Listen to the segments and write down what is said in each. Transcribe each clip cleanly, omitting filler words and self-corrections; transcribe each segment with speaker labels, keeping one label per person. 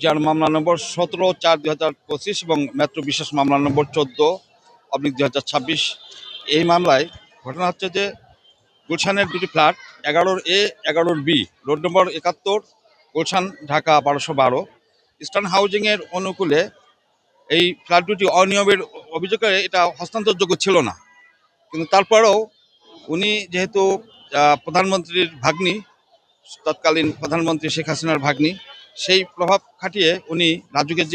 Speaker 1: যার মামলা নম্বর 17/4/2025 এবং মেট্রো বিশেষ মামলা নম্বর 14/2026। এই মামলায় ঘটনা হচ্ছে যে গুলশানের দুটি flat 11A 11B road number 71 Gulshan Dhaka 1212 eastern হাউজিংয়ের অনুকূলে এই ফ্ল্যাট দুটি অনিয়মের অভিযোগে এটা হস্তান্তরযোগ্য ছিল না। কিন্তু তারপরেও উনি যেহেতু প্রধানমন্ত্রীর ভাগ্নি, তৎকালীন প্রধানমন্ত্রী শেখ হাসিনার ভাগ্নি, সেই প্রভাব খাটিয়ে উনি রাজুকের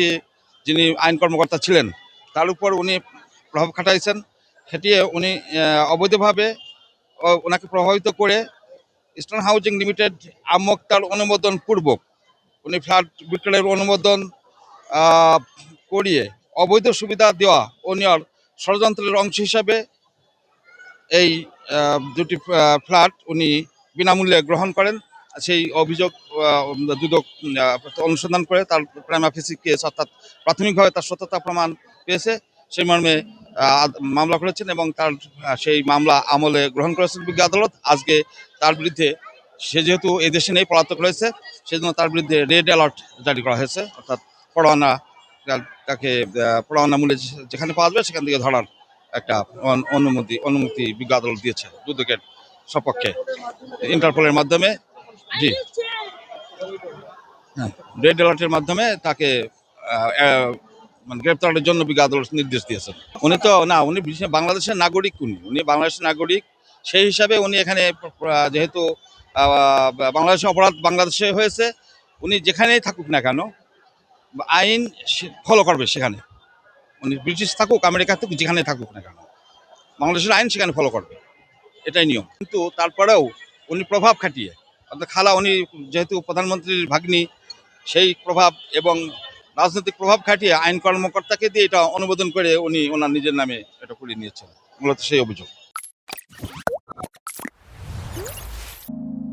Speaker 1: যিনি আইন কর্মকর্তা ছিলেন তার উপর উনি প্রভাব খাটাইছেন। খাটিয়ে উনি অবৈধভাবে ওনাকে প্রভাবিত করে ইস্টার্ন হাউজিং লিমিটেড আমক্তার অনুমোদন পূর্বক উনি ফ্ল্যাট বিক্রয়ের অনুমোদন করিয়ে অবৈধ সুবিধা দেওয়া ও নেওয়ার ষড়যন্ত্রের অংশ হিসাবে এই দুটি ফ্ল্যাট উনি বিনামূল্যে গ্রহণ করেন। সেই অভিযোগ দুদক অনুসন্ধান করে তার প্রাইমা ফেসি কেস অর্থাৎ প্রাথমিকভাবে তার সত্যতা প্রমাণ পেয়েছে, সেই মর্মে মামলা করেছেন এবং তার সেই মামলা আমলে গ্রহণ করেছেন বিজ্ঞ আদালত। আজকে তার বিরুদ্ধে, সে যেহেতু এই দেশে নেই, পলাতক রয়েছে, সেজন্য তার বিরুদ্ধে রেড অ্যালার্ট জারি করা হয়েছে, অর্থাৎ পরোয়ানা, তাকে পরোয়ানা মূল্যে যেখানে পাওয়া যাবে সেখান থেকে ধরার একটা অনুমতি বিজ্ঞ আদালত দিয়েছে দুদকের সপক্ষে ইন্টারপোলের মাধ্যমে। জি হ্যাঁ, রেড অ্যালার্টের মাধ্যমে তাকে মানে গ্রেপ্তারের জন্য বিজ্ঞ আদালত নির্দেশ দিয়েছেন। উনি তো না, উনি বাংলাদেশের নাগরিক, উনি বাংলাদেশের নাগরিক। সেই হিসাবে উনি এখানে যেহেতু বাংলাদেশের অপরাধ বাংলাদেশে হয়েছে, উনি যেখানেই থাকুক না কেন আইন ফলো করবে। সেখানে উনি ব্রিটিশ থাকুক, আমেরিকা থাকুক, যেখানে থাকুক না কেন বাংলাদেশের আইন সেখানে ফলো করবে, এটাই নিয়ম। কিন্তু তারপরেও উনি প্রভাব খাটিয়ে, অর্থাৎ খালা, উনি যেহেতু প্রধানমন্ত্রীর ভাগ্নি, সেই প্রভাব এবং রাজনৈতিক প্রভাব খাটিয়ে আইন কর্মকর্তাকে দিয়ে এটা অনুমোদন করে উনি ওনার নিজের নামে এটা করিয়ে নিয়েছেন, মূলত সেই অভিযোগ।